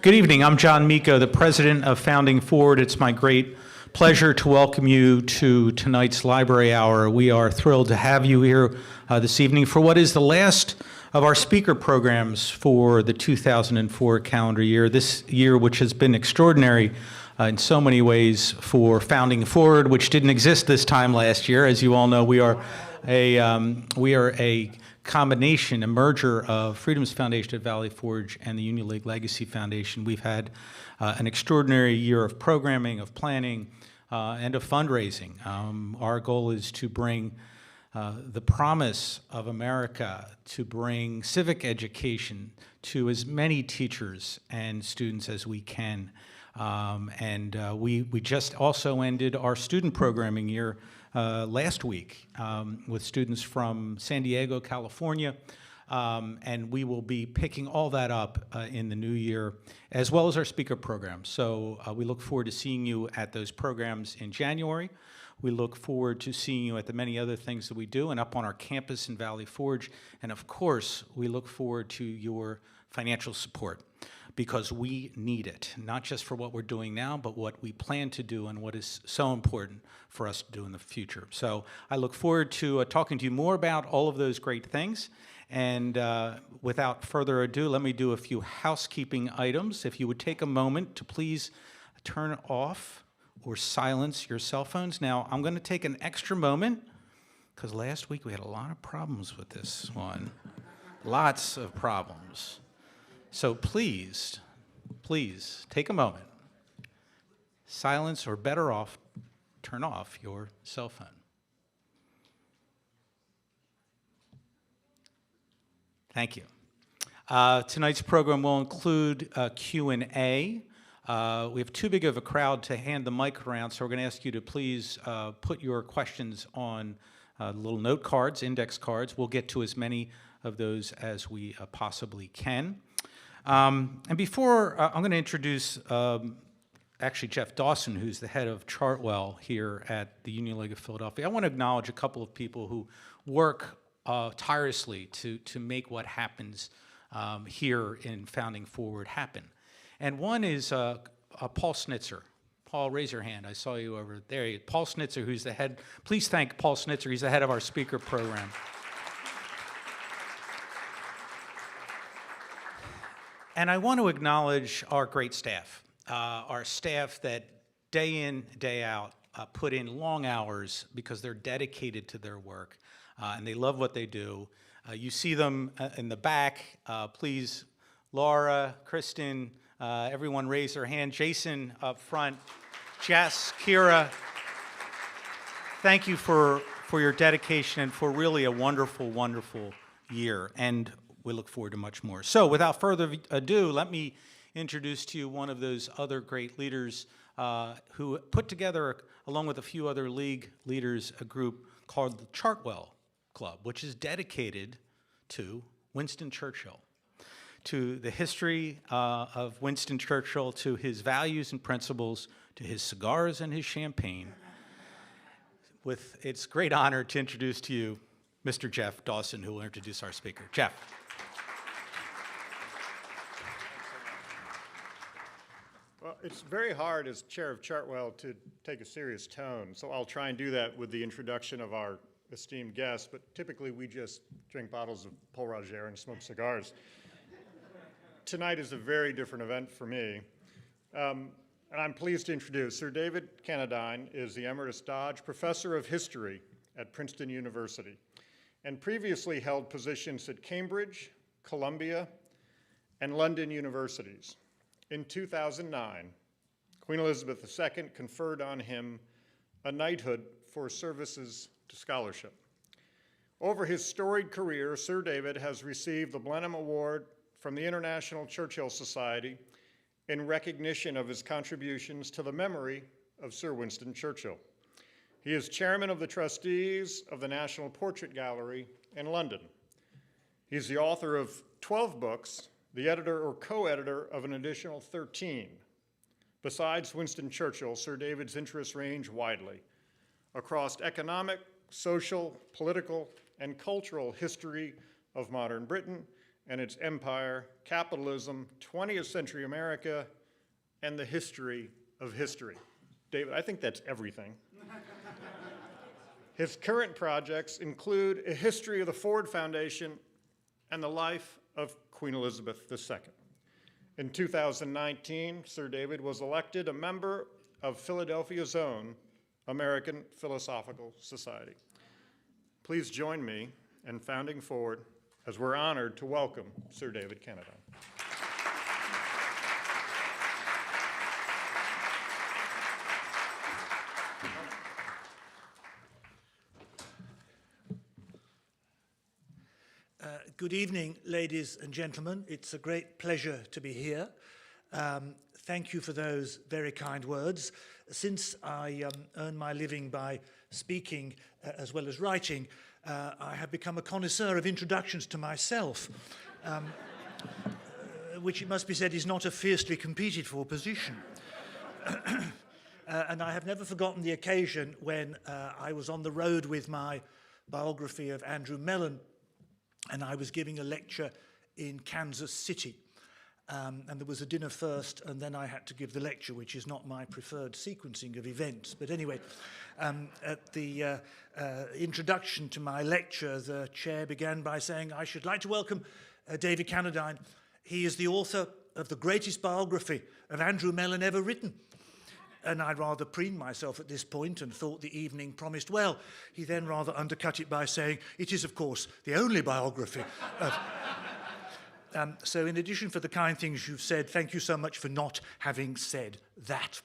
Good evening. I'm John Miko, the president of Founding Forward. It's my great pleasure to welcome you to tonight's library hour. We are thrilled to have you here this evening for what is the last of our speaker programs for the 2004 calendar year. This year, which has been extraordinary in so many ways for Founding Forward, which didn't exist this time last year. As you all know, we are a combination, a merger of Freedom's Foundation at Valley Forge and the Union League Legacy Foundation. We've had an extraordinary year of programming, of planning, and of fundraising. Our goal is to bring the promise of America, to bring civic education to as many teachers and students as we can. We just also ended our student programming year last week with students from San Diego, California, and we will be picking all that up in the new year, as well as our speaker programs. So we look forward to seeing you at those programs in January. We look forward to seeing you at the many other things that we do and up on our campus in Valley Forge. And of course, we look forward to your financial support, because we need it, not just for what we're doing now, but what we plan to do and what is so important for us to do in the future. So I look forward to talking to you more about all of those great things. And without further ado, let me do a few housekeeping items. If you would take a moment to please turn off or silence your cell phones. Now, I'm going to take an extra moment, because last week we had a lot of problems with this one. Lots of problems. So please take a moment, silence, or better off, turn off your cell phone. Thank you. Tonight's program will include Q&A. We have too big of a crowd to hand the mic around, so we're going to ask you to please put your questions on little note cards, index cards. We'll get to as many of those as we possibly can. And before, I'm going to introduce actually Jeff Dawson, who's the head of Chartwell here at the Union League of Philadelphia. I want to acknowledge a couple of people who work tirelessly to make what happens here in Founding Forward happen. And one is Paul Snitzer. Paul, raise your hand. I saw you over there. Paul Snitzer, who's the head. Please thank Paul Snitzer. He's the head of our speaker program. And I want to acknowledge our great staff, our staff that day in, day out put in long hours because they're dedicated to their work and they love what they do. You see them in the back. Please, Laura, Kristen, everyone raise their hand. Jason up front, Jess, Kira, thank you for your dedication and for really a wonderful, wonderful year. And we look forward to much more. So without further ado, let me introduce to you one of those other great leaders who put together, along with a few other league leaders, a group called the Chartwell Club, which is dedicated to Winston Churchill, to the history of Winston Churchill, to his values and principles, to his cigars and his champagne. With its great honor to introduce to you Mr. Jeff Dawson, who will introduce our speaker. Jeff. Well, it's very hard as chair of Chartwell to take a serious tone, so I'll try and do that with the introduction of our esteemed guests, but typically we just drink bottles of Paul Roger and smoke cigars. Tonight is a very different event for me, and I'm pleased to introduce Sir David Cannadine is the Emeritus Dodge Professor of History at Princeton University, and previously held positions at Cambridge, Columbia, and London universities. In 2009, Queen Elizabeth II conferred on him a knighthood for services to scholarship. Over his storied career, Sir David has received the Blenheim Award from the International Churchill Society in recognition of his contributions to the memory of Sir Winston Churchill. He is chairman of the trustees of the National Portrait Gallery in London. He's the author of 12 books, the editor or co-editor of an additional 13. Besides Winston Churchill, Sir David's interests range widely across economic, social, political, and cultural history of modern Britain and its empire, capitalism, 20th century America, and the history of history. David, I think that's everything. His current projects include a history of the Ford Foundation and the life of Queen Elizabeth II. In 2019, Sir David was elected a member of Philadelphia's own American Philosophical Society. Please join me in founding Ford as we're honored to welcome Sir David Cannadine. Good evening, ladies and gentlemen. It's a great pleasure to be here. Thank you for those very kind words. Since I earn my living by speaking as well as writing, I have become a connoisseur of introductions to myself, which it must be said is not a fiercely competed for position. And I have never forgotten the occasion when I was on the road with my biography of Andrew Mellon, and I was giving a lecture in Kansas City. And there was a dinner first, and then I had to give the lecture, which is not my preferred sequencing of events. But anyway, at the introduction to my lecture, the chair began by saying, I should like to welcome David Cannadine. He is the author of the greatest biography of Andrew Mellon ever written. And I rather preened myself at this point and thought the evening promised well. He then rather undercut it by saying, it is, of course, the only biography of... So in addition for the kind things you've said, thank you so much for not having said that.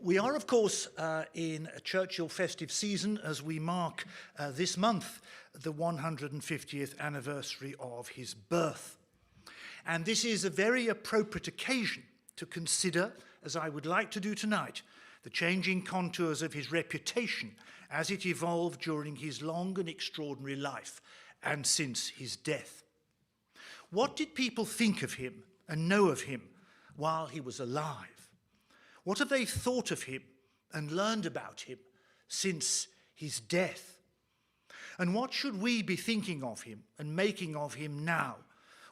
We are, of course, in a Churchill festive season as we mark this month the 150th anniversary of his birth. And this is a very appropriate occasion to consider, as I would like to do tonight, the changing contours of his reputation as it evolved during his long and extraordinary life and since his death. What did people think of him and know of him while he was alive? What have they thought of him and learned about him since his death? And what should we be thinking of him and making of him now,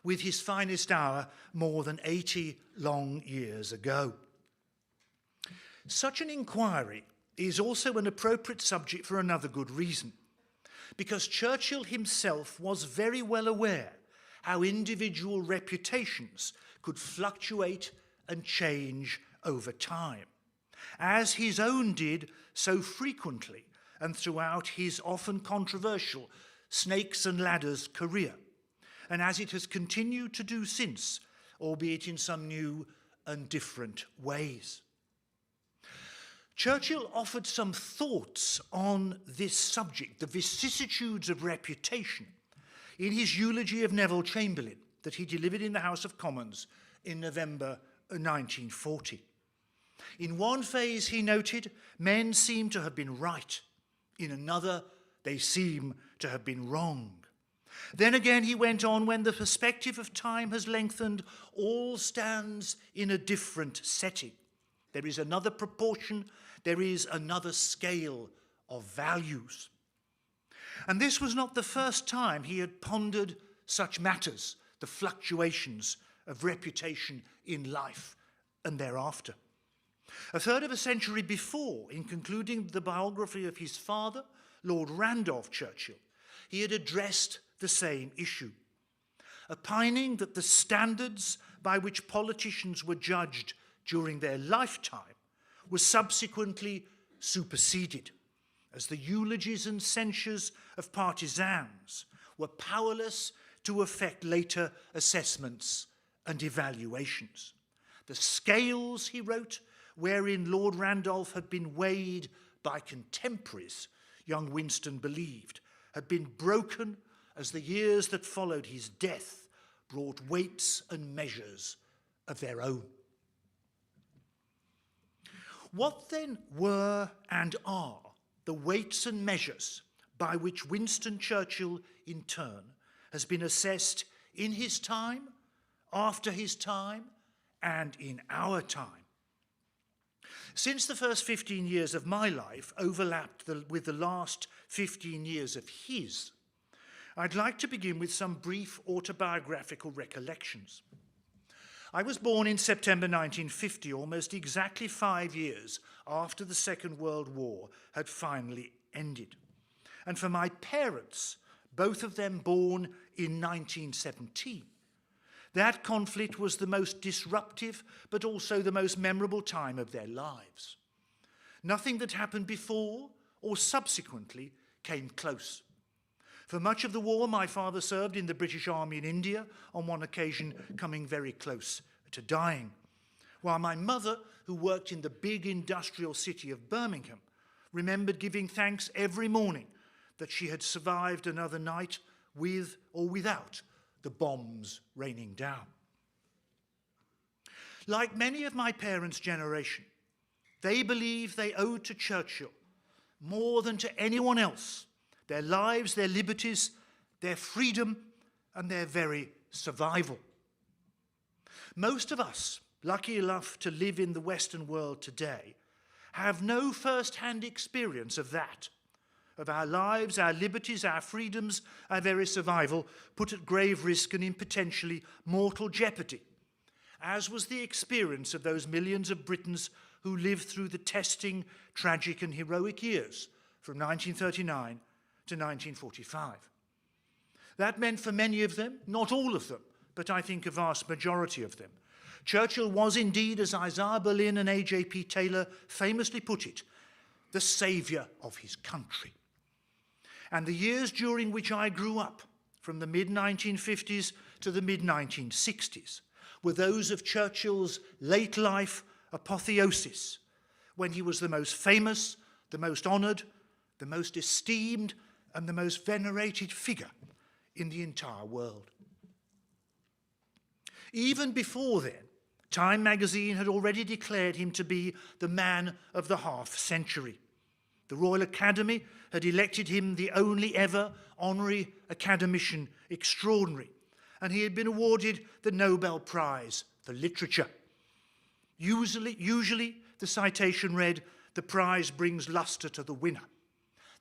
with his finest hour more than 80 long years ago? Such an inquiry is also an appropriate subject for another good reason, because Churchill himself was very well aware how individual reputations could fluctuate and change over time, as his own did so frequently and throughout his often controversial snakes and ladders career, and as it has continued to do since, albeit in some new and different ways. Churchill offered some thoughts on this subject, the vicissitudes of reputation, in his eulogy of Neville Chamberlain that he delivered in the House of Commons in November 1940. In one phase, he noted, men seem to have been right. In another, they seem to have been wrong. Then again, he went on, when the perspective of time has lengthened, all stands in a different setting. There is another proportion, there is another scale of values. And this was not the first time he had pondered such matters, the fluctuations of reputation in life and thereafter. A third of a century before, in concluding the biography of his father, Lord Randolph Churchill, he had addressed the same issue, opining that the standards by which politicians were judged during their lifetime were subsequently superseded, as the eulogies and censures of partisans were powerless to affect later assessments and evaluations. The scales, he wrote, wherein Lord Randolph had been weighed by contemporaries, young Winston believed, had been broken as the years that followed his death brought weights and measures of their own. What then were and are the weights and measures by which Winston Churchill, in turn, has been assessed in his time, after his time, and in our time? Since the first 15 years of my life overlapped with the last 15 years of his, I'd like to begin with some brief autobiographical recollections. I was born in September 1950, almost exactly 5 years after the Second World War had finally ended. And for my parents, both of them born in 1917, that conflict was the most disruptive, but also the most memorable time of their lives. Nothing that happened before or subsequently came close. For much of the war, my father served in the British Army in India, on one occasion coming very close to dying, while my mother, who worked in the big industrial city of Birmingham, remembered giving thanks every morning that she had survived another night with or without the bombs raining down. Like many of my parents' generation, they believed they owed to Churchill more than to anyone else their lives, their liberties, their freedom, and their very survival. Most of us, lucky enough to live in the Western world today, have no first-hand experience of that, of our lives, our liberties, our freedoms, our very survival put at grave risk and in potentially mortal jeopardy, as was the experience of those millions of Britons who lived through the testing, tragic and heroic years from 1939 to 1945. That meant for many of them, not all of them, but I think a vast majority of them, Churchill was indeed, as Isaiah Berlin and A.J.P. Taylor famously put it, the saviour of his country. And the years during which I grew up, from the mid-1950s to the mid-1960s, were those of Churchill's late life apotheosis, when he was the most famous, the most honoured, the most esteemed, and the most venerated figure in the entire world. Even before then, Time magazine had already declared him to be the man of the half-century. The Royal Academy had elected him the only ever honorary academician extraordinary, and he had been awarded the Nobel Prize for Literature. Usually the citation read, "The prize brings lustre to the winner."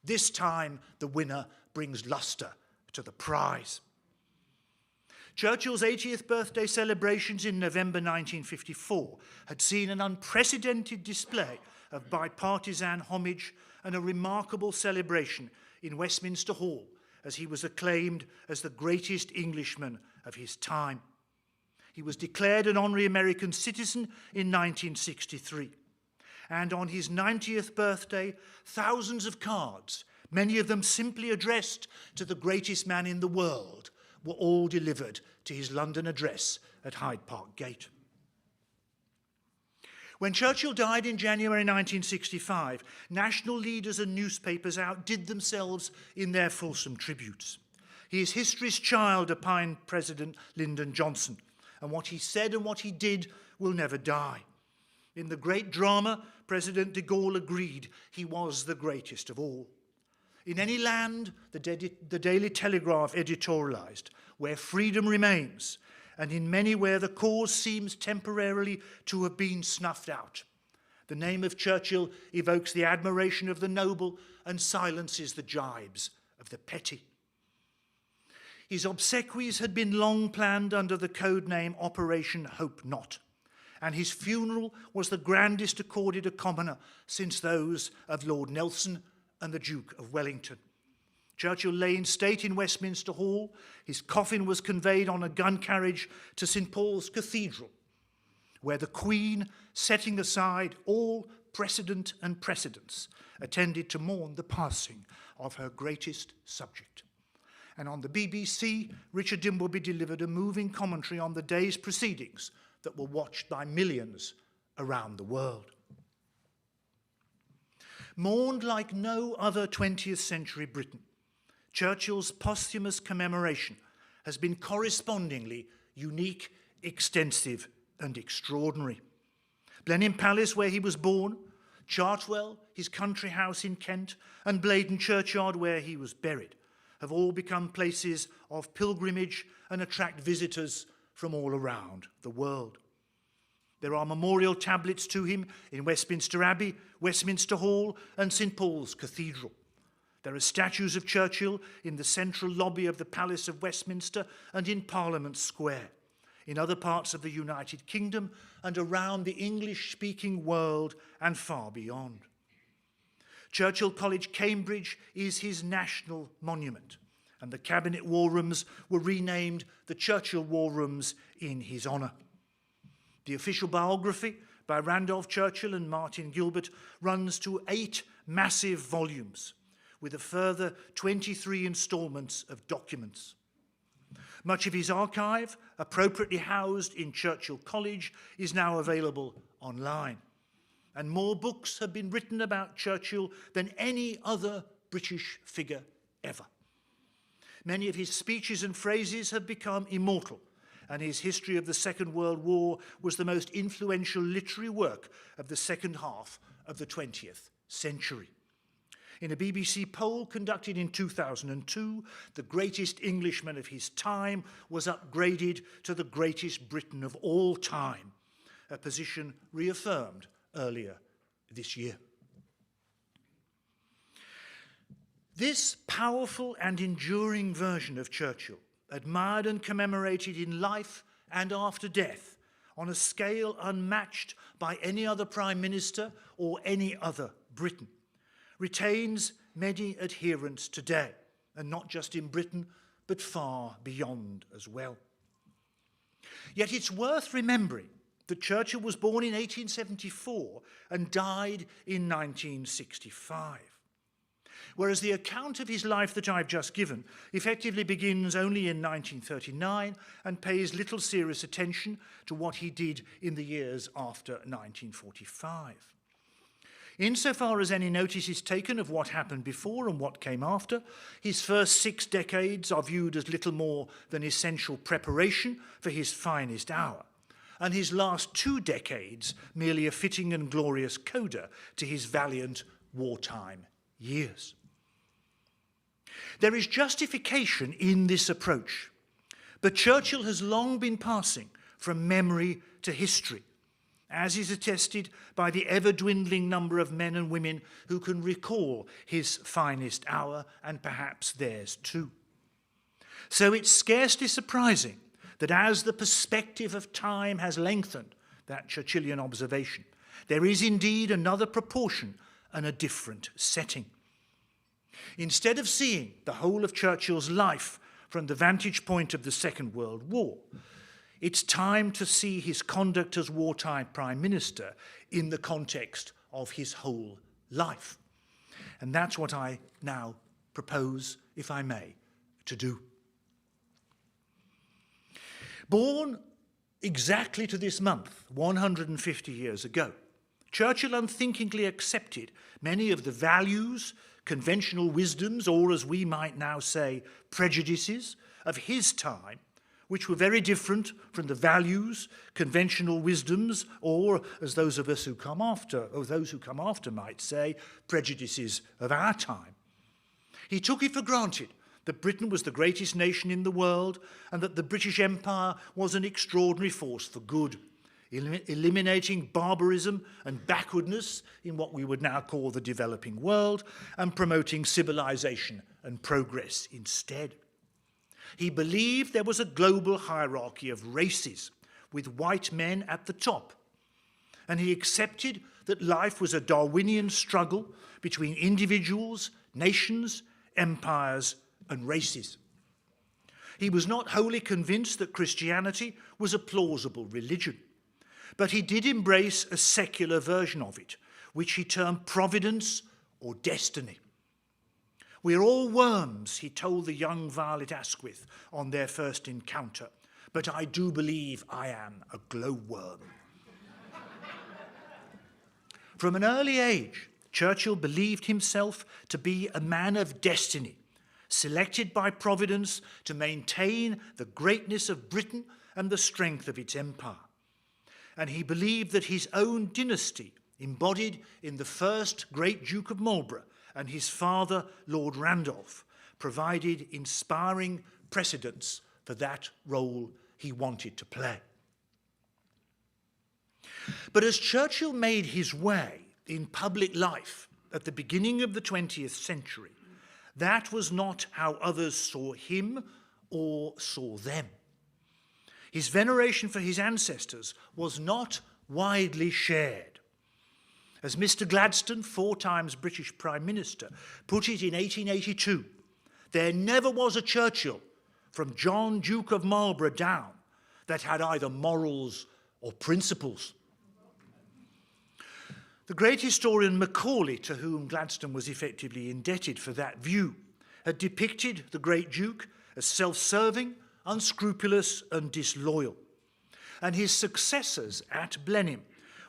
This time, the winner brings lustre to the prize. Churchill's 80th birthday celebrations in November 1954 had seen an unprecedented display of bipartisan homage and a remarkable celebration in Westminster Hall as he was acclaimed as the greatest Englishman of his time. He was declared an honorary American citizen in 1963. And on his 90th birthday, thousands of cards, many of them simply addressed to the greatest man in the world, were all delivered to his London address at Hyde Park Gate. When Churchill died in January 1965, national leaders and newspapers outdid themselves in their fulsome tributes. He is history's child, opined President Lyndon Johnson, and what he said and what he did will never die. In the great drama, President de Gaulle agreed he was the greatest of all. In any land, the Daily Telegraph editorialized, where freedom remains, and in many where the cause seems temporarily to have been snuffed out. The name of Churchill evokes the admiration of the noble and silences the jibes of the petty. His obsequies had been long planned under the code name Operation Hope Not, and his funeral was the grandest accorded a commoner since those of Lord Nelson and the Duke of Wellington. Churchill lay in state in Westminster Hall. His coffin was conveyed on a gun carriage to St. Paul's Cathedral, where the Queen, setting aside all precedent and precedents, attended to mourn the passing of her greatest subject. And on the BBC, Richard Dimbleby delivered a moving commentary on the day's proceedings that were watched by millions around the world. Mourned like no other 20th century Briton, Churchill's posthumous commemoration has been correspondingly unique, extensive, and extraordinary. Blenheim Palace, where he was born, Chartwell, his country house in Kent, and Blaydon Churchyard, where he was buried, have all become places of pilgrimage and attract visitors from all around the world. There are memorial tablets to him in Westminster Abbey, Westminster Hall, and St. Paul's Cathedral. There are statues of Churchill in the central lobby of the Palace of Westminster and in Parliament Square, in other parts of the United Kingdom and around the English-speaking world and far beyond. Churchill College, Cambridge, is his national monument, and the Cabinet War Rooms were renamed the Churchill War Rooms in his honour. The official biography by Randolph Churchill and Martin Gilbert runs to 8 massive volumes, with a further 23 instalments of documents. Much of his archive, appropriately housed in Churchill College, is now available online. And more books have been written about Churchill than any other British figure ever. Many of his speeches and phrases have become immortal, and his History of the Second World War was the most influential literary work of the second half of the 20th century. In a BBC poll conducted in 2002, the greatest Englishman of his time was upgraded to the greatest Briton of all time, a position reaffirmed earlier this year. This powerful and enduring version of Churchill, admired and commemorated in life and after death, on a scale unmatched by any other Prime Minister or any other Briton, retains many adherents today, and not just in Britain, but far beyond as well. Yet it's worth remembering that Churchill was born in 1874 and died in 1965. Whereas the account of his life that I've just given effectively begins only in 1939 and pays little serious attention to what he did in the years after 1945. Insofar as any notice is taken of what happened before and what came after, his first 6 decades are viewed as little more than essential preparation for his finest hour, and his last 2 decades merely a fitting and glorious coda to his valiant wartime years. There is justification in this approach, but Churchill has long been passing from memory to history, as is attested by the ever-dwindling number of men and women who can recall his finest hour, and perhaps theirs too. So it's scarcely surprising that as the perspective of time has lengthened, that Churchillian observation, there is indeed another proportion and a different setting. Instead of seeing the whole of Churchill's life from the vantage point of the Second World War, it's time to see his conduct as wartime Prime Minister in the context of his whole life. And that's what I now propose, if I may, to do. Born exactly to this month, 150 years ago, Churchill unthinkingly accepted many of the values, conventional wisdoms, or as we might now say, prejudices of his time, which were very different from the values, conventional wisdoms, or as those of us who come after, or those who come after might say, prejudices of our time. He took it for granted that Britain was the greatest nation in the world and that the British Empire was an extraordinary force for good, eliminating barbarism and backwardness in what we would now call the developing world and promoting civilization and progress instead. He believed there was a global hierarchy of races, with white men at the top, and he accepted that life was a Darwinian struggle between individuals, nations, empires, and races. He was not wholly convinced that Christianity was a plausible religion, but he did embrace a secular version of it, which he termed providence or destiny. "We're all worms," he told the young Violet Asquith on their first encounter, "but I do believe I am a glowworm." From an early age, Churchill believed himself to be a man of destiny, selected by Providence to maintain the greatness of Britain and the strength of its empire. And he believed that his own dynasty, embodied in the first great Duke of Marlborough and his father, Lord Randolph, provided inspiring precedents for that role he wanted to play. But as Churchill made his way in public life at the beginning of the 20th century, That was not how others saw him or saw them. His veneration for his ancestors was not widely shared. As Mr. Gladstone, 4 times British Prime Minister, put it in 1882, there never was a Churchill from John, Duke of Marlborough down that had either morals or principles. The great historian Macaulay, to whom Gladstone was effectively indebted for that view, had depicted the great Duke as self-serving, unscrupulous and disloyal. And his successors at Blenheim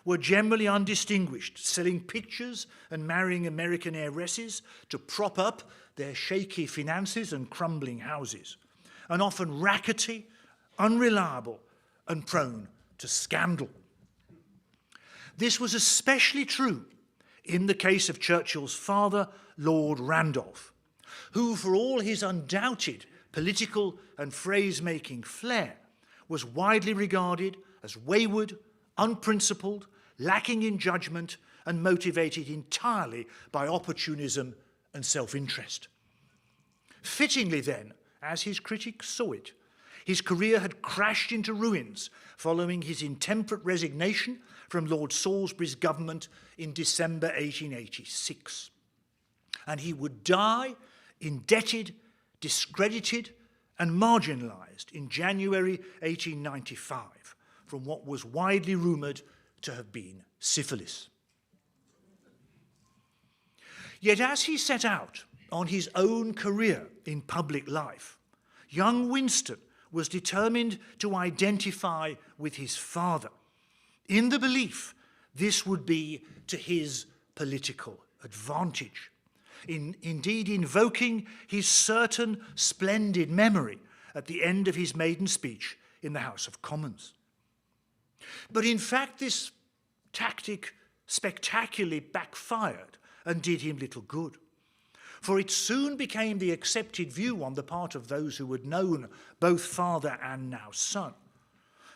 were generally undistinguished, selling pictures and marrying American heiresses to prop up their shaky finances and crumbling houses, and often rackety, unreliable and prone to scandal. This was especially true in the case of Churchill's father, Lord Randolph, who, for all his undoubted political and phrase-making flair, was widely regarded as wayward, unprincipled, lacking in judgment, and motivated entirely by opportunism and self-interest. Fittingly then, as his critics saw it, his career had crashed into ruins following his intemperate resignation from Lord Salisbury's government in December 1886. And he would die indebted, discredited, and marginalised in January 1895 from what was widely rumoured to have been syphilis. Yet as he set out on his own career in public life, young Winston was determined to identify with his father, in the belief this would be to his political advantage. Indeed, invoking his certain splendid memory at the end of his maiden speech in the House of Commons. But in fact, this tactic spectacularly backfired and did him little good. For it soon became the accepted view on the part of those who had known both father and now son,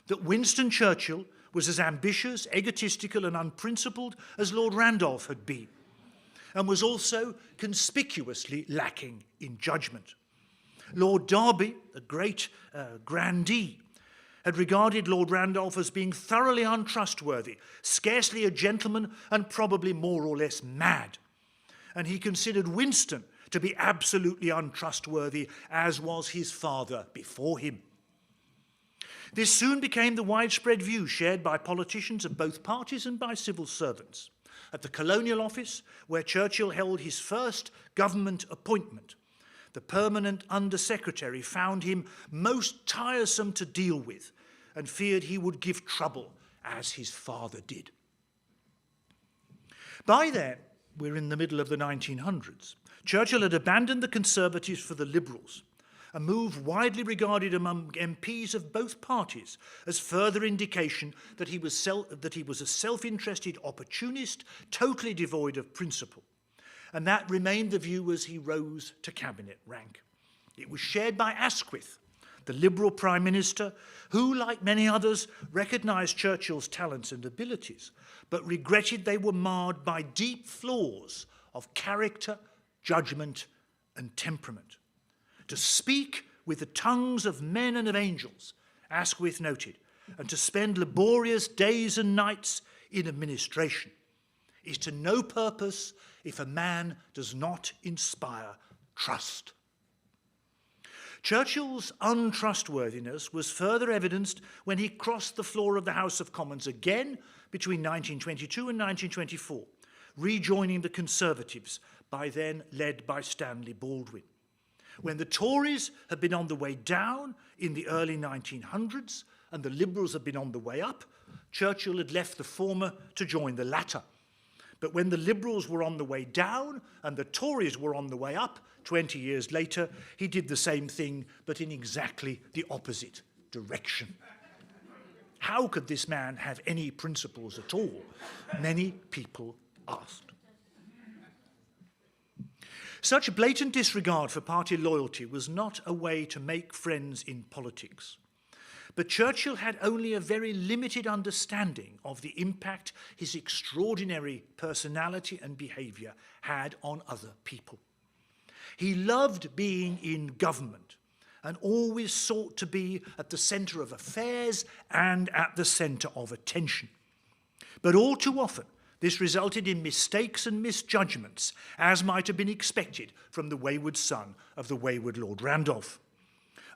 that Winston Churchill was as ambitious, egotistical and unprincipled as Lord Randolph had been, and was also conspicuously lacking in judgment. Lord Derby, a great grandee, had regarded Lord Randolph as being thoroughly untrustworthy, scarcely a gentleman, and probably more or less mad. And he considered Winston to be absolutely untrustworthy, as was his father before him. This soon became the widespread view shared by politicians of both parties and by civil servants. At the Colonial Office, where Churchill held his first government appointment, the permanent Under-Secretary found him most tiresome to deal with and feared he would give trouble, as his father did. By then, we're in the middle of the 1900s, Churchill had abandoned the Conservatives for the Liberals, a move widely regarded among MPs of both parties as further indication that he was a self-interested opportunist, totally devoid of principle. And that remained the view as he rose to cabinet rank. It was shared by Asquith, the Liberal Prime Minister, who, like many others, recognised Churchill's talents and abilities, but regretted they were marred by deep flaws of character, judgment, and temperament. To speak with the tongues of men and of angels, Asquith noted, and to spend laborious days and nights in administration is to no purpose if a man does not inspire trust. Churchill's untrustworthiness was further evidenced when he crossed the floor of the House of Commons again between 1922 and 1924, rejoining the Conservatives, by then led by Stanley Baldwin. When the Tories had been on the way down in the early 1900s and the Liberals had been on the way up, Churchill had left the former to join the latter. But when the Liberals were on the way down and the Tories were on the way up, 20 years later, he did the same thing, but in exactly the opposite direction. How could this man have any principles at all? Many people asked. Such blatant disregard for party loyalty was not a way to make friends in politics. But Churchill had only a very limited understanding of the impact his extraordinary personality and behaviour had on other people. He loved being in government and always sought to be at the centre of affairs and at the centre of attention. But all too often, this resulted in mistakes and misjudgments, as might have been expected from the wayward son of the wayward Lord Randolph.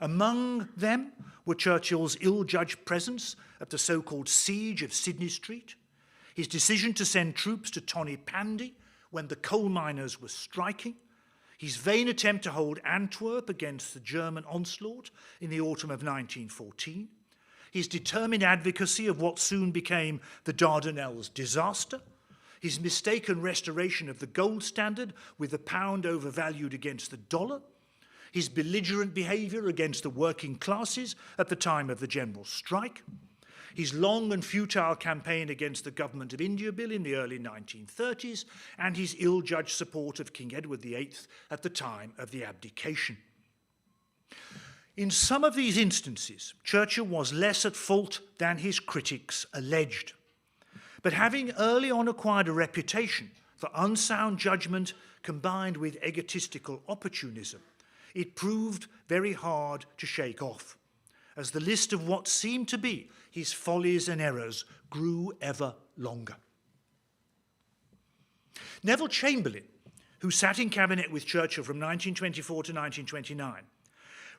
Among them were Churchill's ill-judged presence at the so-called Siege of Sydney Street, his decision to send troops to Tony Pandy when the coal miners were striking, his vain attempt to hold Antwerp against the German onslaught in the autumn of 1914, his determined advocacy of what soon became the Dardanelles disaster, his mistaken restoration of the gold standard with the pound overvalued against the dollar, his belligerent behaviour against the working classes at the time of the general strike, his long and futile campaign against the Government of India Bill in the early 1930s, and his ill-judged support of King Edward VIII at the time of the abdication. In some of these instances, Churchill was less at fault than his critics alleged. But having early on acquired a reputation for unsound judgment combined with egotistical opportunism, it proved very hard to shake off, as the list of what seemed to be his follies and errors grew ever longer. Neville Chamberlain, who sat in cabinet with Churchill from 1924 to 1929,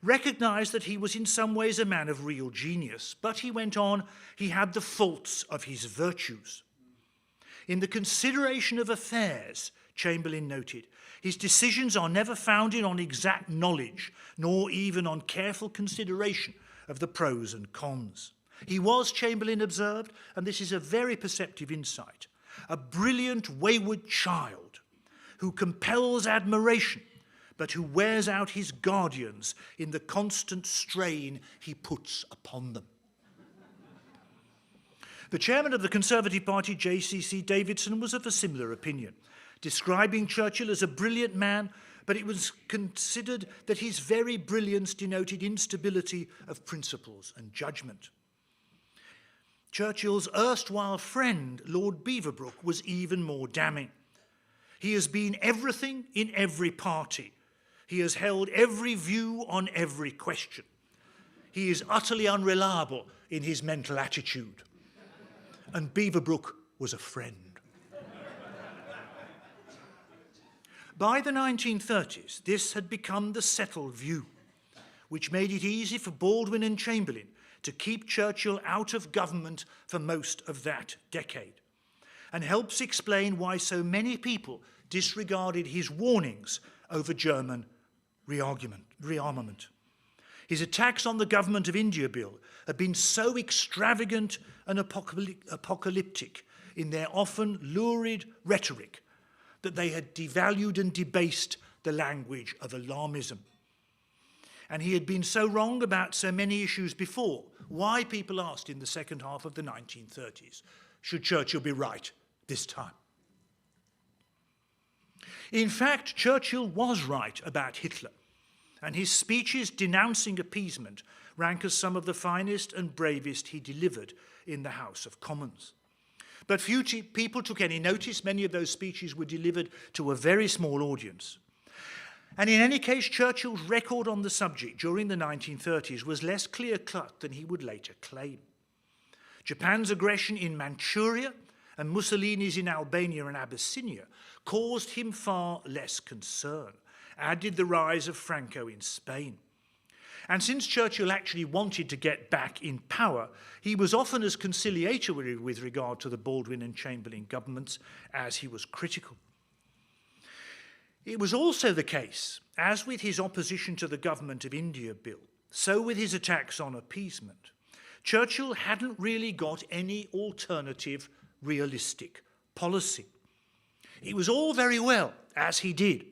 recognised that he was in some ways a man of real genius, but he went on, he had the faults of his virtues. In the consideration of affairs, Chamberlain noted, his decisions are never founded on exact knowledge, nor even on careful consideration of the pros and cons. He was, Chamberlain observed, and this is a very perceptive insight, a brilliant wayward child who compels admiration, but who wears out his guardians in the constant strain he puts upon them. The chairman of the Conservative Party, J.C.C. Davidson, was of a similar opinion, describing Churchill as a brilliant man, but it was considered that his very brilliance denoted instability of principles and judgment. Churchill's erstwhile friend, Lord Beaverbrook, was even more damning. He has been everything in every party. He has held every view on every question. He is utterly unreliable in his mental attitude. And Beaverbrook was a friend. By the 1930s, this had become the settled view, which made it easy for Baldwin and Chamberlain to keep Churchill out of government for most of that decade, and helps explain why so many people disregarded his warnings over German rearmament. His attacks on the Government of India Bill had been so extravagant and apocalyptic in their often lurid rhetoric that they had devalued and debased the language of alarmism. And he had been so wrong about so many issues before. Why, people asked in the second half of the 1930s, should Churchill be right this time? In fact, Churchill was right about Hitler, and his speeches denouncing appeasement rank as some of the finest and bravest he delivered in the House of Commons. But few people took any notice. Many of those speeches were delivered to a very small audience. And in any case, Churchill's record on the subject during the 1930s was less clear-cut than he would later claim. Japan's aggression in Manchuria and Mussolini's in Albania and Abyssinia caused him far less concern, added the rise of Franco in Spain. And since Churchill actually wanted to get back in power, he was often as conciliatory with regard to the Baldwin and Chamberlain governments as he was critical. It was also the case, as with his opposition to the Government of India Bill, so with his attacks on appeasement, Churchill hadn't really got any alternative, realistic policy. It was all very well, as he did,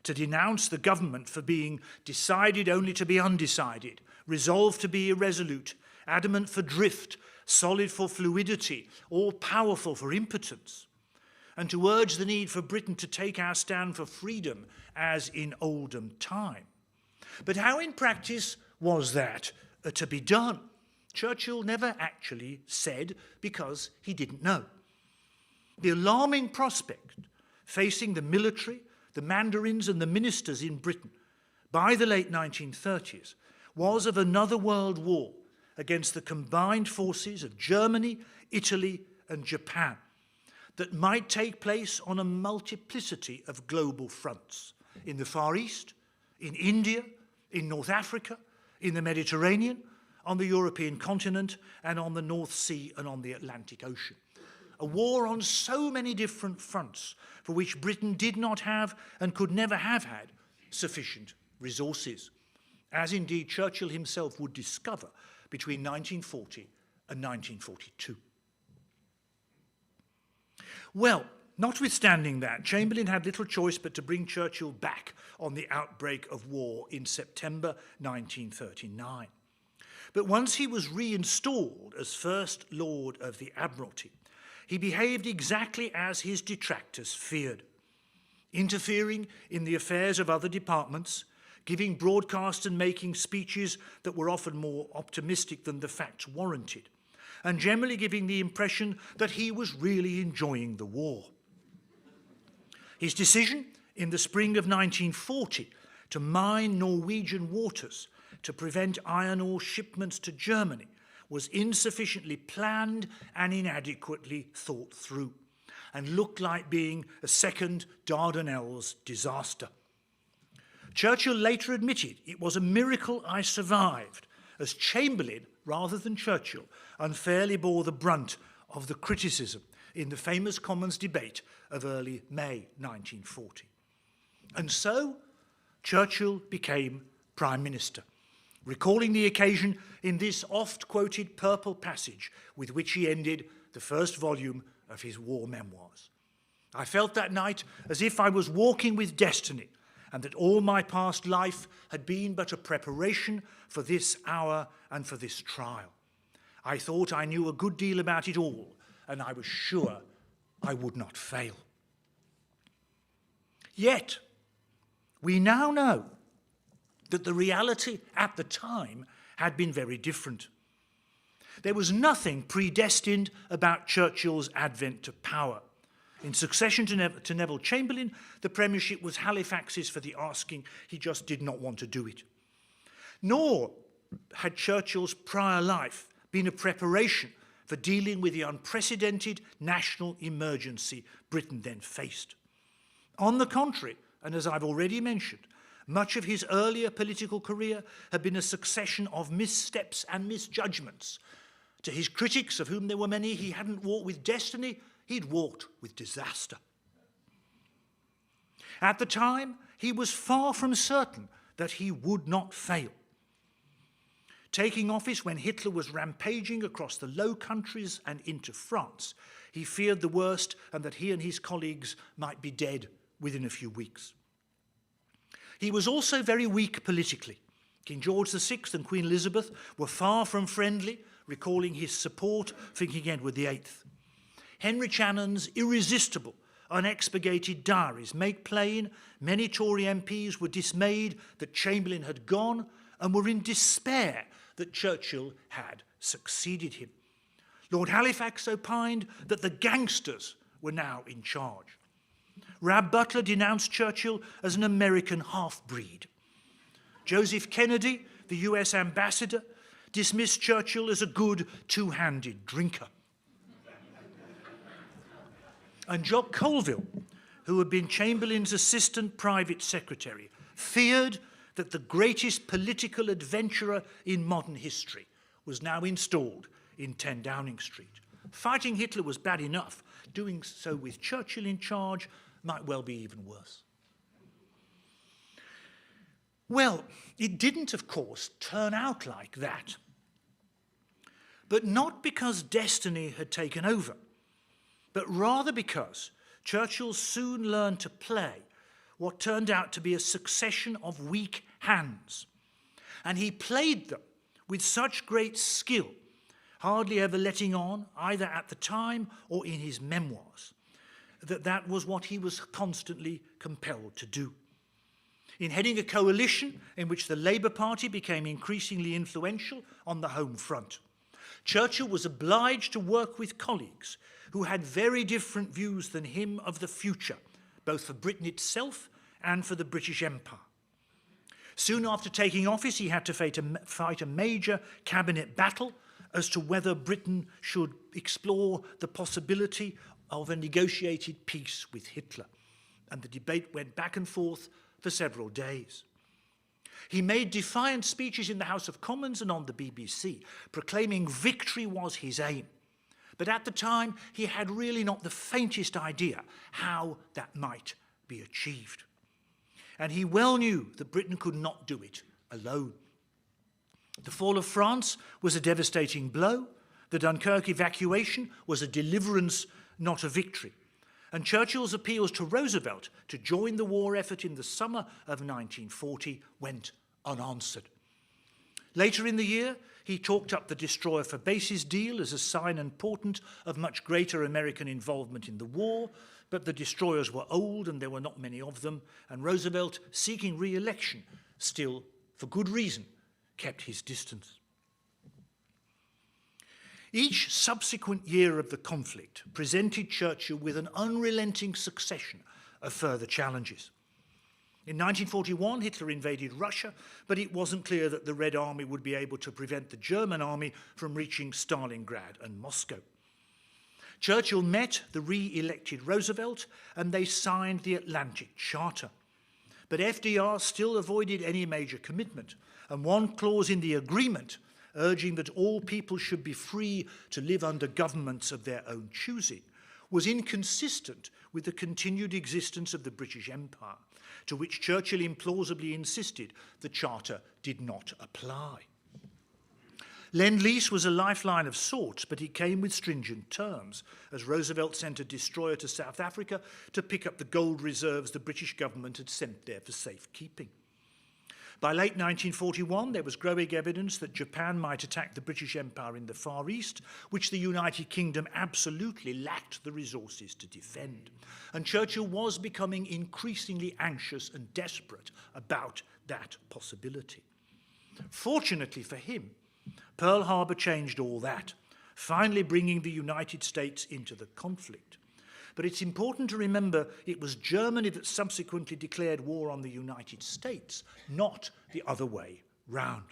to denounce the government for being decided only to be undecided, resolved to be irresolute, adamant for drift, solid for fluidity, all-powerful for impotence, and to urge the need for Britain to take our stand for freedom as in olden time. But how in practice was that to be done? Churchill never actually said because he didn't know. The alarming prospect facing the military, the mandarins and the ministers in Britain by the late 1930s was of another world war against the combined forces of Germany, Italy, and Japan that might take place on a multiplicity of global fronts in the Far East, in India, in North Africa, in the Mediterranean, on the European continent, and on the North Sea and on the Atlantic Ocean. A war on so many different fronts for which Britain did not have and could never have had sufficient resources, as indeed Churchill himself would discover between 1940 and 1942. Well, notwithstanding that, Chamberlain had little choice but to bring Churchill back on the outbreak of war in September 1939. But once he was reinstalled as First Lord of the Admiralty, he behaved exactly as his detractors feared, interfering in the affairs of other departments, giving broadcasts and making speeches that were often more optimistic than the facts warranted, and generally giving the impression that he was really enjoying the war. His decision in the spring of 1940 to mine Norwegian waters to prevent iron ore shipments to Germany was insufficiently planned and inadequately thought through, and looked like being a second Dardanelles disaster. Churchill later admitted, "It was a miracle I survived," as Chamberlain, rather than Churchill, unfairly bore the brunt of the criticism in the famous Commons debate of early May 1940. And so Churchill became Prime Minister, recalling the occasion in this oft-quoted purple passage with which he ended the first volume of his war memoirs. "I felt that night as if I was walking with destiny, and that all my past life had been but a preparation for this hour and for this trial. I thought I knew a good deal about it all, and I was sure I would not fail." Yet, we now know that the reality at the time had been very different. There was nothing predestined about Churchill's advent to power. In succession to Neville Chamberlain, the premiership was Halifax's for the asking. He just did not want to do it. Nor had Churchill's prior life been a preparation for dealing with the unprecedented national emergency Britain then faced. On the contrary, and as I've already mentioned, much of his earlier political career had been a succession of missteps and misjudgments. To his critics, of whom there were many, he hadn't walked with destiny, he'd walked with disaster. At the time, he was far from certain that he would not fail. Taking office when Hitler was rampaging across the Low Countries and into France, he feared the worst and that he and his colleagues might be dead within a few weeks. He was also very weak politically. King George VI and Queen Elizabeth were far from friendly, recalling his support for King Edward VIII. Henry Channon's irresistible, unexpurgated diaries make plain many Tory MPs were dismayed that Chamberlain had gone and were in despair that Churchill had succeeded him. Lord Halifax opined that the gangsters were now in charge. Rab Butler denounced Churchill as an American half-breed. Joseph Kennedy, the US ambassador, dismissed Churchill as a good two-handed drinker. And Jock Colville, who had been Chamberlain's assistant private secretary, feared that the greatest political adventurer in modern history was now installed in 10 Downing Street. Fighting Hitler was bad enough. Doing so with Churchill in charge might well be even worse. Well, it didn't, of course, turn out like that. But not because destiny had taken over, but rather because Churchill soon learned to play what turned out to be a succession of weak hands. And he played them with such great skill, hardly ever letting on, either at the time or in his memoirs, that was what he was constantly compelled to do. In heading a coalition in which the Labour Party became increasingly influential on the home front, Churchill was obliged to work with colleagues who had very different views than him of the future, both for Britain itself and for the British Empire. Soon after taking office, he had to fight a major cabinet battle as to whether Britain should explore the possibility of a negotiated peace with Hitler. And the debate went back and forth for several days. He made defiant speeches in the House of Commons and on the BBC, proclaiming victory was his aim. But at the time, he had really not the faintest idea how that might be achieved. And he well knew that Britain could not do it alone. The fall of France was a devastating blow. The Dunkirk evacuation was a deliverance, not a victory. And Churchill's appeals to Roosevelt to join the war effort in the summer of 1940 went unanswered. Later in the year, he talked up the destroyer for bases deal as a sign and portent of much greater American involvement in the war, but the destroyers were old and there were not many of them, and Roosevelt, seeking re-election, still, for good reason, kept his distance. Each subsequent year of the conflict presented Churchill with an unrelenting succession of further challenges. In 1941, Hitler invaded Russia, but it wasn't clear that the Red Army would be able to prevent the German army from reaching Stalingrad and Moscow. Churchill met the re-elected Roosevelt, and they signed the Atlantic Charter. But FDR still avoided any major commitment, and one clause in the agreement, urging that all people should be free to live under governments of their own choosing, was inconsistent with the continued existence of the British Empire, to which Churchill implausibly insisted the Charter did not apply. Lend-Lease was a lifeline of sorts, but it came with stringent terms, as Roosevelt sent a destroyer to South Africa to pick up the gold reserves the British government had sent there for safekeeping. By late 1941, there was growing evidence that Japan might attack the British Empire in the Far East, which the United Kingdom absolutely lacked the resources to defend. And Churchill was becoming increasingly anxious and desperate about that possibility. Fortunately for him, Pearl Harbor changed all that, finally bringing the United States into the conflict. But it's important to remember it was Germany that subsequently declared war on the United States, not the other way round.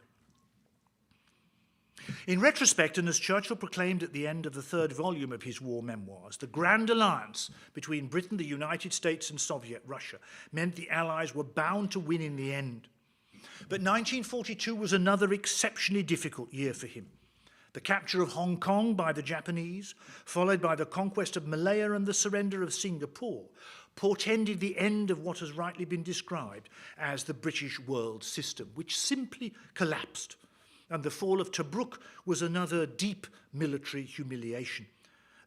In retrospect, and as Churchill proclaimed at the end of the third volume of his war memoirs, the Grand Alliance between Britain, the United States, and Soviet Russia meant the Allies were bound to win in the end. But 1942 was another exceptionally difficult year for him. The capture of Hong Kong by the Japanese, followed by the conquest of Malaya and the surrender of Singapore, portended the end of what has rightly been described as the British world system, which simply collapsed. And the fall of Tobruk was another deep military humiliation,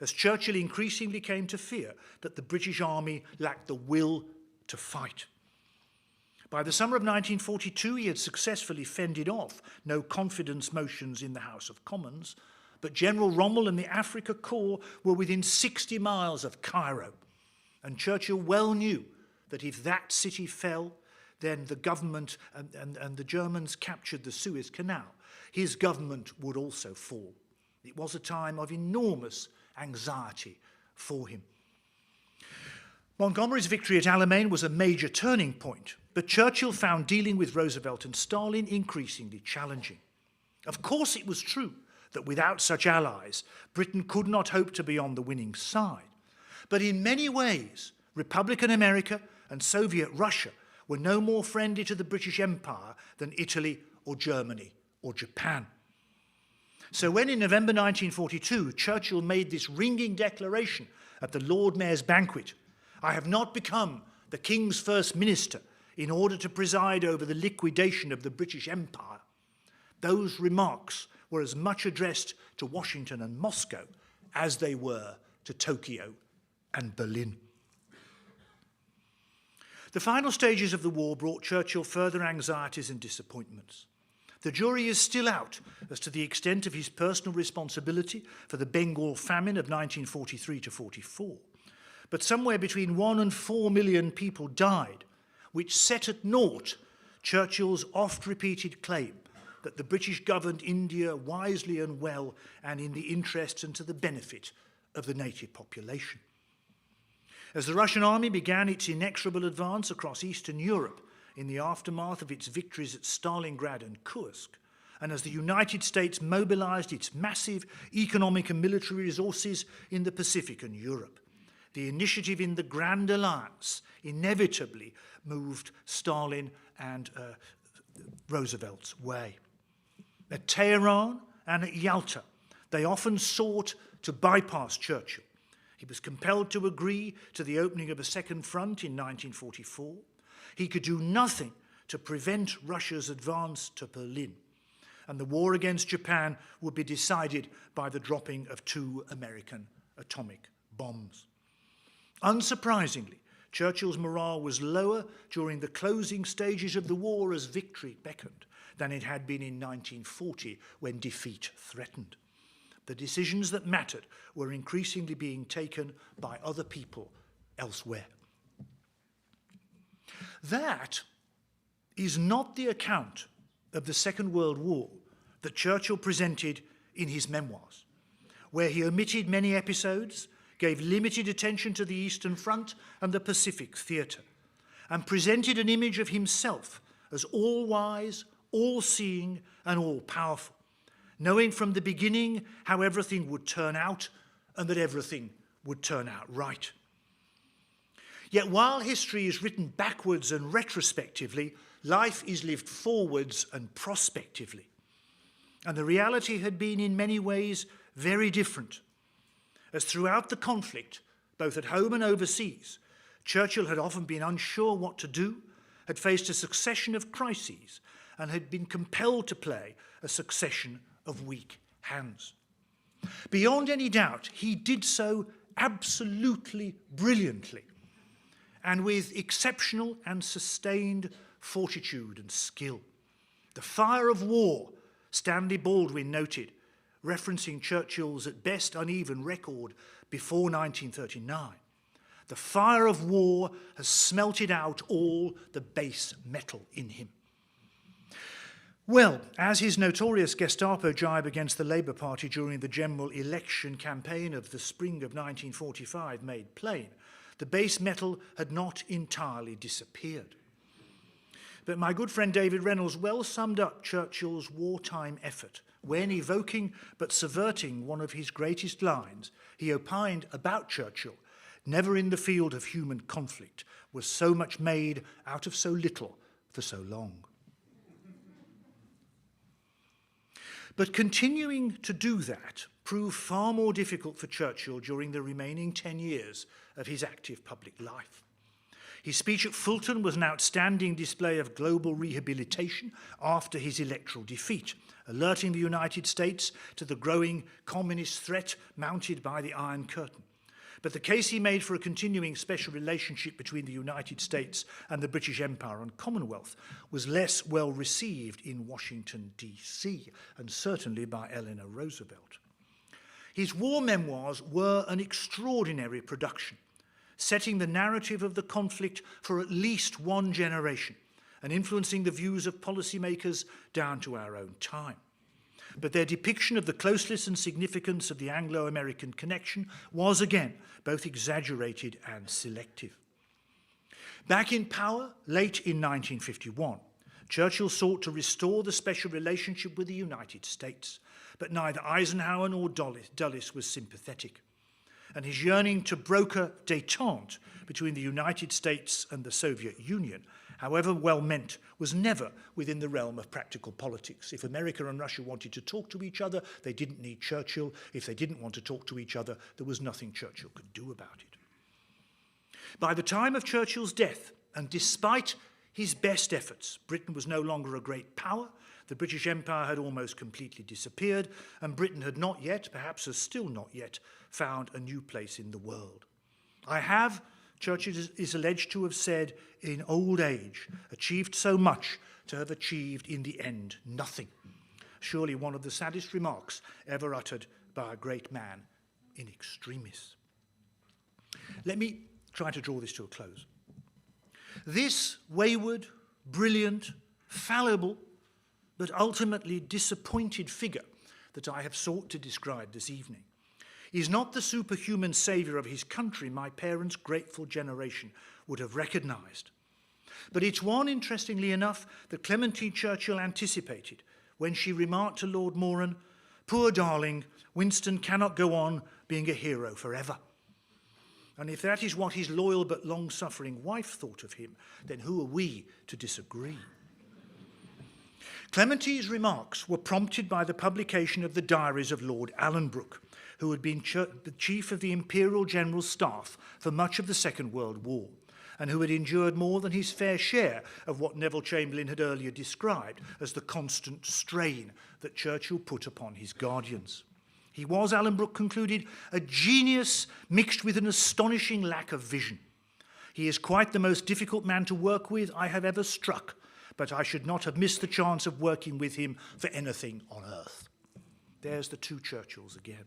as Churchill increasingly came to fear that the British army lacked the will to fight. By the summer of 1942, he had successfully fended off no-confidence motions in the House of Commons, but General Rommel and the Afrika Korps were within 60 miles of Cairo, and Churchill well knew that if that city fell, then the government and the Germans captured the Suez Canal, his government would also fall. It was a time of enormous anxiety for him. Montgomery's victory at Alamein was a major turning point, but Churchill found dealing with Roosevelt and Stalin increasingly challenging. Of course, it was true that without such allies, Britain could not hope to be on the winning side. But in many ways, Republican America and Soviet Russia were no more friendly to the British Empire than Italy or Germany or Japan. So when in November 1942, Churchill made this ringing declaration at the Lord Mayor's banquet, "I have not become the King's First Minister in order to preside over the liquidation of the British Empire," those remarks were as much addressed to Washington and Moscow as they were to Tokyo and Berlin. The final stages of the war brought Churchill further anxieties and disappointments. The jury is still out as to the extent of his personal responsibility for the Bengal famine of 1943 to 44. But somewhere between 1 and 4 million people died, which set at naught Churchill's oft-repeated claim that the British governed India wisely and well and in the interests and to the benefit of the native population. As the Russian army began its inexorable advance across Eastern Europe in the aftermath of its victories at Stalingrad and Kursk, and as the United States mobilized its massive economic and military resources in the Pacific and Europe, the initiative in the Grand Alliance inevitably moved Stalin and Roosevelt's way. At Tehran and at Yalta, they often sought to bypass Churchill. He was compelled to agree to the opening of a second front in 1944. He could do nothing to prevent Russia's advance to Berlin, and the war against Japan would be decided by the dropping of 2 American atomic bombs. Unsurprisingly, Churchill's morale was lower during the closing stages of the war as victory beckoned than it had been in 1940 when defeat threatened. The decisions that mattered were increasingly being taken by other people elsewhere. That is not the account of the Second World War that Churchill presented in his memoirs, where he omitted many episodes, gave limited attention to the Eastern Front and the Pacific theatre, and presented an image of himself as all-wise, all-seeing, and all-powerful, knowing from the beginning how everything would turn out and that everything would turn out right. Yet while history is written backwards and retrospectively, life is lived forwards and prospectively. And the reality had been in many ways very different, as throughout the conflict, both at home and overseas, Churchill had often been unsure what to do, had faced a succession of crises, and had been compelled to play a succession of weak hands. Beyond any doubt, he did so absolutely brilliantly, and with exceptional and sustained fortitude and skill. The fire of war, Stanley Baldwin noted, referencing Churchill's at best uneven record before 1939. The fire of war has smelted out all the base metal in him. Well, as his notorious Gestapo jibe against the Labour Party during the general election campaign of the spring of 1945 made plain, the base metal had not entirely disappeared. But my good friend David Reynolds well summed up Churchill's wartime effort when, evoking but subverting one of his greatest lines, he opined about Churchill, "Never in the field of human conflict was so much made out of so little for so long." But continuing to do that proved far more difficult for Churchill during the remaining 10 years of his active public life. His speech at Fulton was an outstanding display of global rehabilitation after his electoral defeat, alerting the United States to the growing communist threat mounted by the Iron Curtain. But the case he made for a continuing special relationship between the United States and the British Empire and Commonwealth was less well received in Washington, D.C., and certainly by Eleanor Roosevelt. His war memoirs were an extraordinary production, setting the narrative of the conflict for at least one generation and influencing the views of policymakers down to our own time. But their depiction of the closeness and significance of the Anglo-American connection was again both exaggerated and selective. Back in power, late in 1951, Churchill sought to restore the special relationship with the United States, but neither Eisenhower nor Dulles was sympathetic. And his yearning to broker détente between the United States and the Soviet Union, however well meant, was never within the realm of practical politics. If America and Russia wanted to talk to each other, they didn't need Churchill. If they didn't want to talk to each other, there was nothing Churchill could do about it. By the time of Churchill's death, and despite his best efforts, Britain was no longer a great power. The British Empire had almost completely disappeared, and Britain had not yet, perhaps has still not yet, found a new place in the world. I have, Churchill is alleged to have said, in old age, achieved so much to have achieved in the end nothing. Surely one of the saddest remarks ever uttered by a great man in extremis. Let me try to draw this to a close. This wayward, brilliant, fallible, but ultimately disappointed figure that I have sought to describe this evening is not the superhuman saviour of his country my parents' grateful generation would have recognised. But it's one, interestingly enough, that Clementine Churchill anticipated when she remarked to Lord Moran, "Poor darling, Winston cannot go on being a hero forever." And if that is what his loyal but long-suffering wife thought of him, then who are we to disagree? Clementine's remarks were prompted by the publication of the diaries of Lord Alanbrooke, who had been the chief of the Imperial General Staff for much of the Second World War, and who had endured more than his fair share of what Neville Chamberlain had earlier described as the constant strain that Churchill put upon his guardians. He was, Alanbrooke concluded, a genius mixed with an astonishing lack of vision. He is quite the most difficult man to work with I have ever struck, but I should not have missed the chance of working with him for anything on earth. There's the two Churchills again.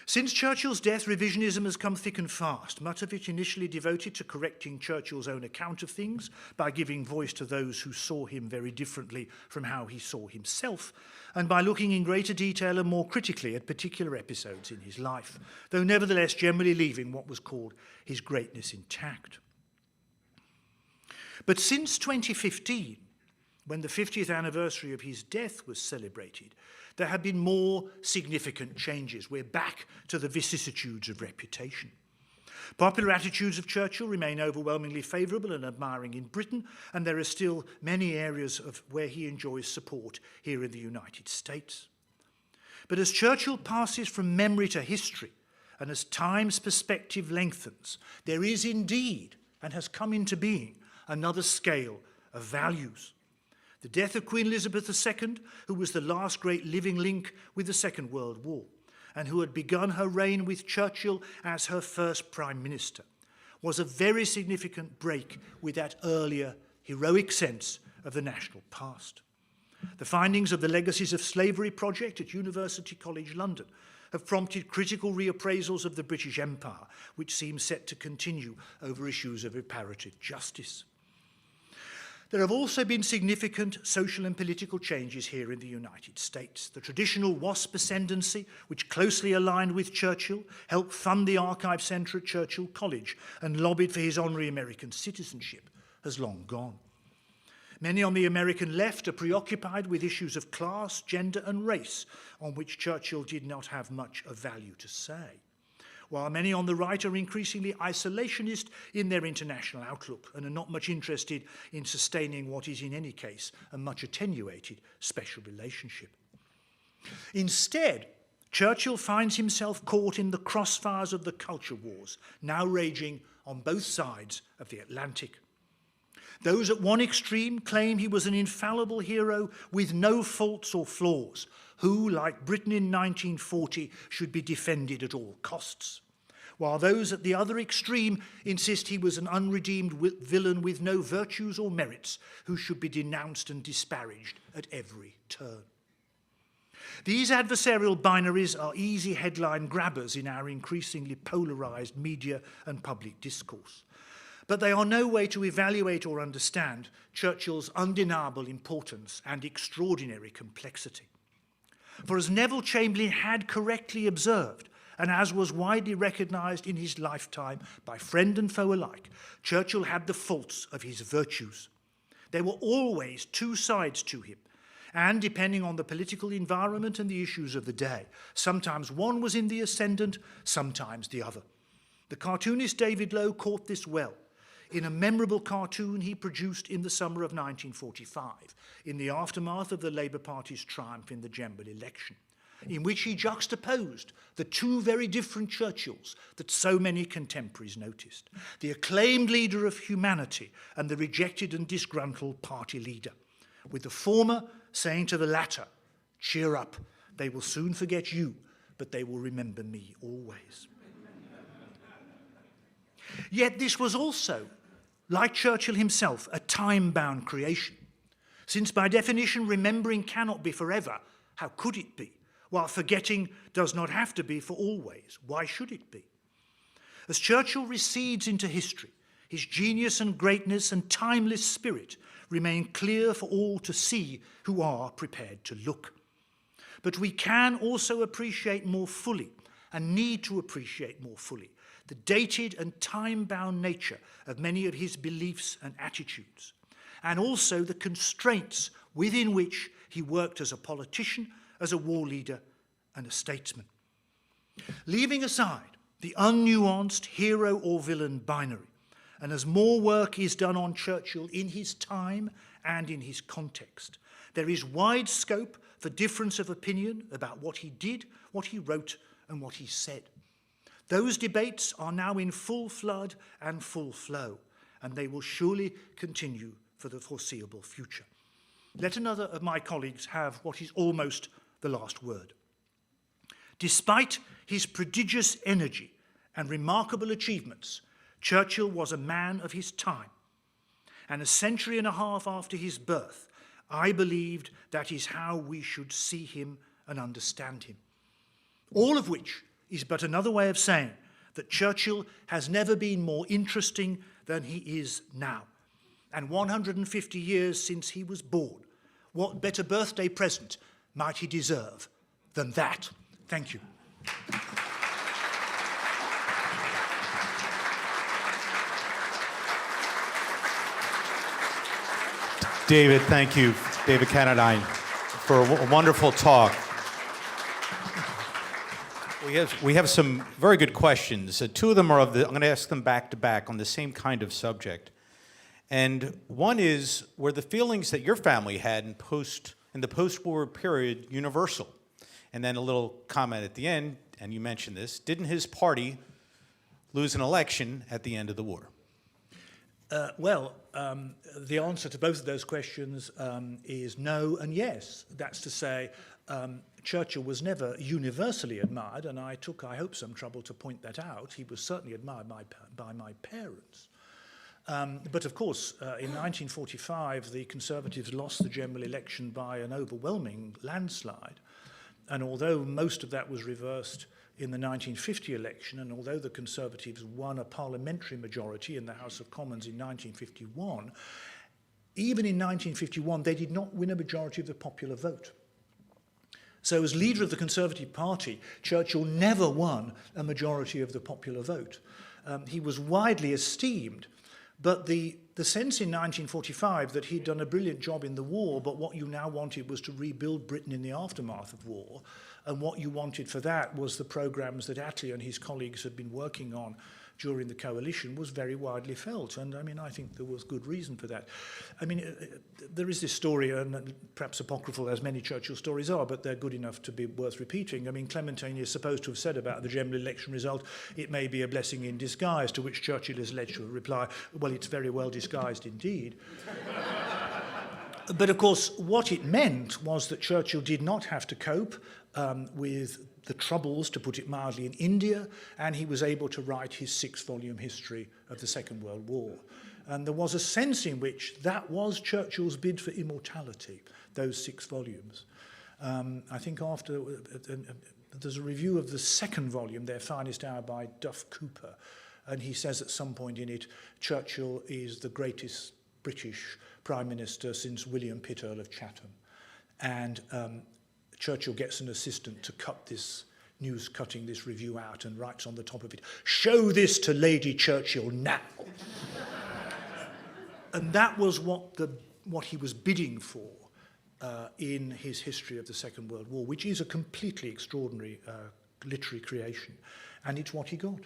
Since Churchill's death, revisionism has come thick and fast, much of it initially devoted to correcting Churchill's own account of things by giving voice to those who saw him very differently from how he saw himself, and by looking in greater detail and more critically at particular episodes in his life, though nevertheless generally leaving what was called his greatness intact. But since 2015, when the 50th anniversary of his death was celebrated, there have been more significant changes. We're back to the vicissitudes of reputation. Popular attitudes of Churchill remain overwhelmingly favourable and admiring in Britain, and there are still many areas of where he enjoys support here in the United States. But as Churchill passes from memory to history, and as time's perspective lengthens, there is indeed, and has come into being, another scale of values. The death of Queen Elizabeth II, who was the last great living link with the Second World War, and who had begun her reign with Churchill as her first Prime Minister, was a very significant break with that earlier heroic sense of the national past. The findings of the Legacies of Slavery project at University College London have prompted critical reappraisals of the British Empire, which seems set to continue over issues of reparative justice. There have also been significant social and political changes here in the United States. The traditional WASP ascendancy, which closely aligned with Churchill, helped fund the Archive Centre at Churchill College and lobbied for his honorary American citizenship, has long gone. Many on the American left are preoccupied with issues of class, gender and race, on which Churchill did not have much of value to say, while many on the right are increasingly isolationist in their international outlook and are not much interested in sustaining what is in any case a much attenuated special relationship. Instead, Churchill finds himself caught in the crossfires of the culture wars, now raging on both sides of the Atlantic. Those at one extreme claim he was an infallible hero with no faults or flaws, who, like Britain in 1940, should be defended at all costs, while those at the other extreme insist he was an unredeemed villain with no virtues or merits, who should be denounced and disparaged at every turn. These adversarial binaries are easy headline grabbers in our increasingly polarised media and public discourse, but they are no way to evaluate or understand Churchill's undeniable importance and extraordinary complexity. For as Neville Chamberlain had correctly observed, and as was widely recognised in his lifetime by friend and foe alike, Churchill had the faults of his virtues. There were always two sides to him, and depending on the political environment and the issues of the day, sometimes one was in the ascendant, sometimes the other. The cartoonist David Lowe caught this well in a memorable cartoon he produced in the summer of 1945, in the aftermath of the Labour Party's triumph in the general election, in which he juxtaposed the two very different Churchills that so many contemporaries noticed, the acclaimed leader of humanity and the rejected and disgruntled party leader, with the former saying to the latter, "Cheer up, they will soon forget you, but they will remember me always." Yet this was also, like Churchill himself, a time-bound creation, since by definition remembering cannot be forever. How could it be? While forgetting does not have to be for always. Why should it be? As Churchill recedes into history, his genius and greatness and timeless spirit remain clear for all to see who are prepared to look. But we can also appreciate more fully and need to appreciate more fully the dated and time-bound nature of many of his beliefs and attitudes, and also the constraints within which he worked as a politician, as a war leader, and a statesman. Leaving aside the unnuanced hero or villain binary, and as more work is done on Churchill in his time and in his context, there is wide scope for difference of opinion about what he did, what he wrote, and what he said. Those debates are now in full flood and full flow, and they will surely continue for the foreseeable future. Let another of my colleagues have what is almost the last word. Despite his prodigious energy and remarkable achievements, Churchill was a man of his time. And a century and a half after his birth, I believed that is how we should see him and understand him. All of which is but another way of saying that Churchill has never been more interesting than he is now. And 150 years since he was born, what better birthday present might he deserve than that? Thank you. David, thank you, David Cannadine, for a wonderful talk. We have some very good questions. Two of them are I'm going to ask them back to back on the same kind of subject. And one is, were the feelings that your family had in the post-war period universal? And then a little comment at the end, and you mentioned this, didn't his party lose an election at the end of the war? The answer to both of those questions is no and yes. That's to say, Churchill was never universally admired, and I hope, some trouble to point that out. He was certainly admired by my parents. But of course, in 1945, the Conservatives lost the general election by an overwhelming landslide. And although most of that was reversed in the 1950 election, and although the Conservatives won a parliamentary majority in the House of Commons in 1951, even in 1951, they did not win a majority of the popular vote. So as leader of the Conservative Party, Churchill never won a majority of the popular vote. He was widely esteemed, but the sense in 1945 that he'd done a brilliant job in the war, but what you now wanted was to rebuild Britain in the aftermath of war, and what you wanted for that was the programs that Attlee and his colleagues had been working on during the coalition, was very widely felt. And I mean, I think there was good reason for that. I mean, there is this story, and perhaps apocryphal as many Churchill stories are, but they're good enough to be worth repeating. I mean, Clementine is supposed to have said about the general election result, it may be a blessing in disguise, to which Churchill is led to reply, well, it's very well disguised indeed. But of course, what it meant was that Churchill did not have to cope with the troubles, to put it mildly, in India, and he was able to write his 6-volume history of the Second World War. And there was a sense in which that was Churchill's bid for immortality, those 6 volumes. I think after, there's a review of the 2nd volume, Their Finest Hour, by Duff Cooper, and he says at some point in it, Churchill is the greatest British Prime Minister since William Pitt, Earl of Chatham. And Churchill gets an assistant to cut this cutting this review out, and writes on the top of it, "Show this to Lady Churchill now." And that was what he was bidding for in his history of the Second World War, which is a completely extraordinary literary creation, and it's what he got.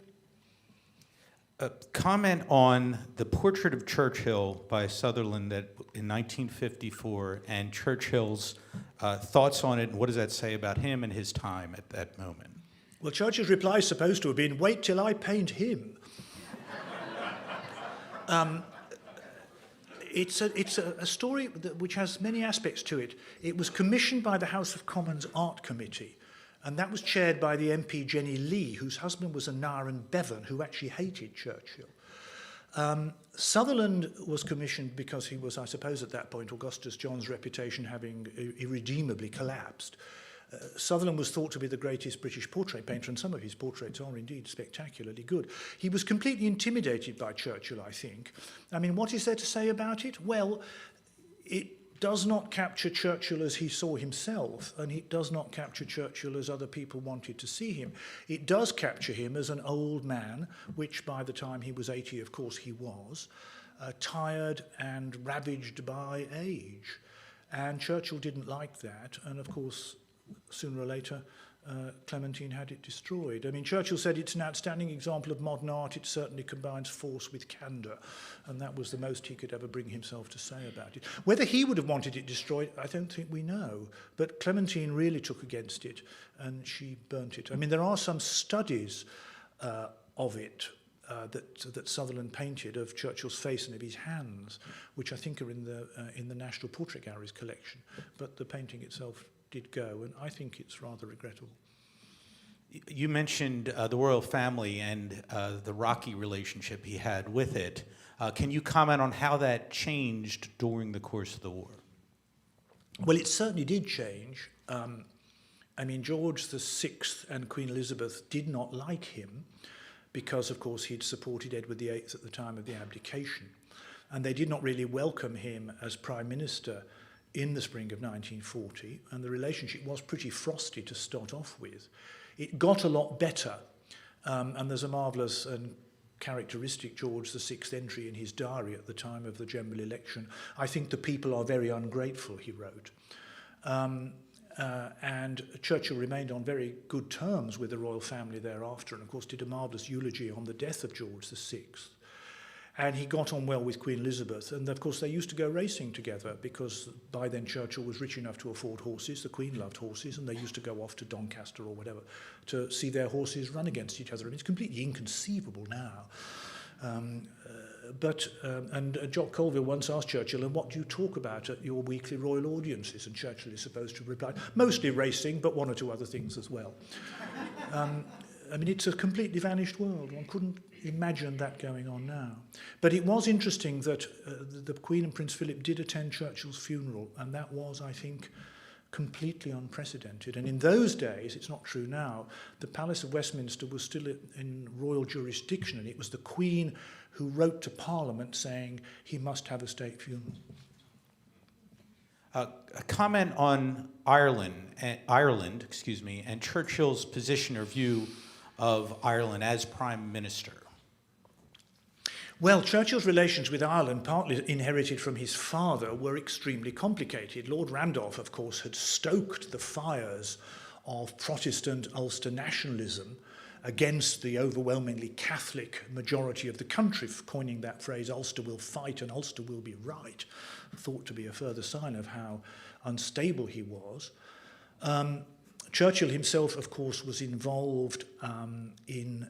Comment on the portrait of Churchill by Sutherland that in 1954, and Churchill's thoughts on it, and what does that say about him and his time at that moment? Well, Churchill's reply is supposed to have been, "Wait till I paint him." It's a story which has many aspects to it. It was commissioned by the House of Commons Art Committee, and that was chaired by the MP Jenny Lee, whose husband was Aneurin Bevan, who actually hated Churchill. Sutherland was commissioned because he was, I suppose at that point, Augustus John's reputation having irredeemably collapsed. Sutherland was thought to be the greatest British portrait painter, and some of his portraits are indeed spectacularly good. He was completely intimidated by Churchill, I think. I mean, what is there to say about it? Well, it does not capture Churchill as he saw himself, and it does not capture Churchill as other people wanted to see him. It does capture him as an old man, which by the time he was 80, of course, he was, tired and ravaged by age. And Churchill didn't like that, and of course, sooner or later, Clementine had it destroyed. I mean, Churchill said it's an outstanding example of modern art. It certainly combines force with candour, and that was the most he could ever bring himself to say about it. Whether he would have wanted it destroyed, I don't think we know, but Clementine really took against it, and she burnt it. I mean, there are some studies of it that Sutherland painted of Churchill's face and of his hands, which I think are in the National Portrait Gallery's collection, but the painting itself did go, and I think it's rather regrettable. You mentioned the royal family and the rocky relationship he had with it. Can you comment on how that changed during the course of the war? Well, it certainly did change. I mean, George VI and Queen Elizabeth did not like him because, of course, he'd supported Edward VIII at the time of the abdication. And they did not really welcome him as Prime Minister in the spring of 1940, and the relationship was pretty frosty to start off with. It got a lot better, and there's a marvellous and characteristic George VI entry in his diary at the time of the general election. I think the people are very ungrateful, he wrote. And Churchill remained on very good terms with the royal family thereafter, and of course did a marvellous eulogy on the death of George VI. And he got on well with Queen Elizabeth, and of course they used to go racing together because by then Churchill was rich enough to afford horses. The Queen loved horses, and they used to go off to Doncaster or whatever to see their horses run against each other. I mean, it's completely inconceivable now. And Jock Colville once asked Churchill, and what do you talk about at your weekly royal audiences? And Churchill is supposed to reply, mostly racing, but one or two other things as well. I mean, it's a completely vanished world. One couldn't imagine that going on now. But it was interesting that the Queen and Prince Philip did attend Churchill's funeral, and that was, I think, completely unprecedented. And in those days, it's not true now, the Palace of Westminster was still in royal jurisdiction, and it was the Queen who wrote to Parliament saying he must have a state funeral. A comment on Ireland, and Churchill's position or view of Ireland as Prime Minister. Well, Churchill's relations with Ireland, partly inherited from his father, were extremely complicated. Lord Randolph, of course, had stoked the fires of Protestant Ulster nationalism against the overwhelmingly Catholic majority of the country, coining that phrase, Ulster will fight and Ulster will be right, thought to be a further sign of how unstable he was. Churchill himself, of course, was involved in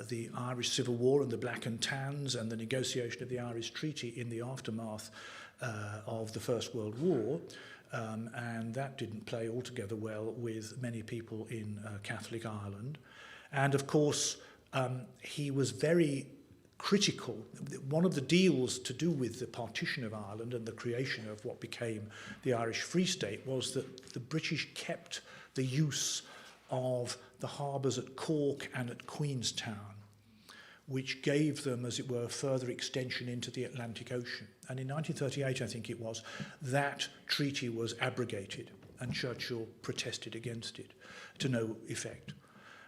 the Irish Civil War and the Black and Tans and the negotiation of the Irish Treaty in the aftermath of the First World War. And that didn't play altogether well with many people in Catholic Ireland. And of course, he was very critical. One of the deals to do with the partition of Ireland and the creation of what became the Irish Free State was that the British kept the use of the harbours at Cork and at Queenstown, which gave them, as it were, further extension into the Atlantic Ocean. And in 1938, I think it was, that treaty was abrogated, and Churchill protested against it to no effect.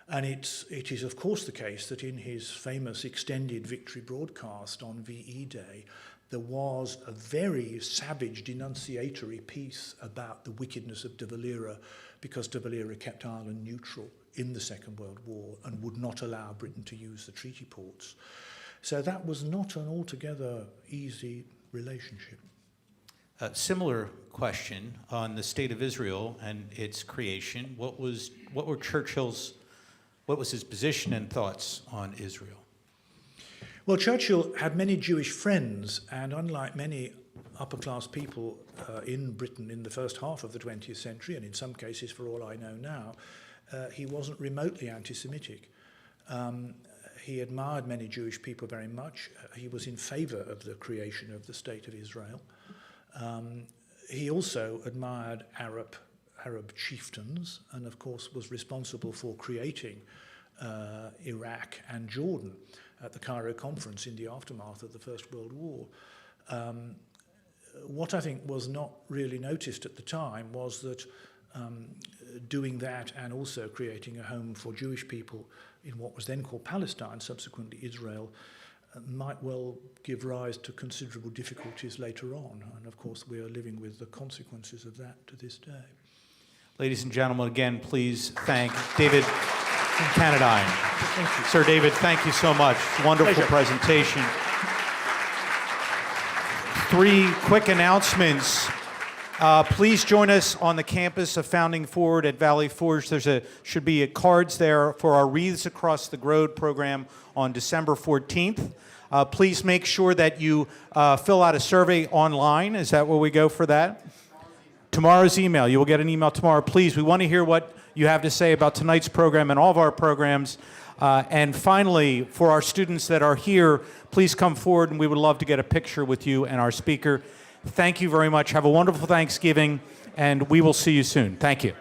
And it is, of course, the case that in his famous extended victory broadcast on VE Day, there was a very savage denunciatory piece about the wickedness of de Valera, because de Valera kept Ireland neutral in the Second World War and would not allow Britain to use the treaty ports. So that was not an altogether easy relationship. A similar question on the State of Israel and its creation. What was his position and thoughts on Israel? Well, Churchill had many Jewish friends, and unlike many upper-class people in Britain in the first half of the 20th century, and in some cases, for all I know now, he wasn't remotely anti-Semitic. He admired many Jewish people very much. He was in favour of the creation of the State of Israel. He also admired Arab chieftains, and of course was responsible for creating Iraq and Jordan at the Cairo Conference in the aftermath of the First World War. what I think was not really noticed at the time was that doing that and also creating a home for Jewish people in what was then called Palestine, subsequently Israel, might well give rise to considerable difficulties later on. And of course, we are living with the consequences of that to this day. Ladies and gentlemen, again, please thank David Cannadine. Thank you. Sir David, thank you so much. Wonderful Pleasure. presentation. 3 quick announcements. Please join us on the campus of Founding Forward at Valley Forge. Should be cards there for our Wreaths Across the Road program on December 14th. Please make sure that you fill out a survey online. Is that where we go for that? Tomorrow's email. You will get an email tomorrow. Please, we want to hear what you have to say about tonight's program and all of our programs. And finally, for our students that are here, please come forward and we would love to get a picture with you and our speaker. Thank you very much. Have a wonderful Thanksgiving, and we will see you soon. Thank you.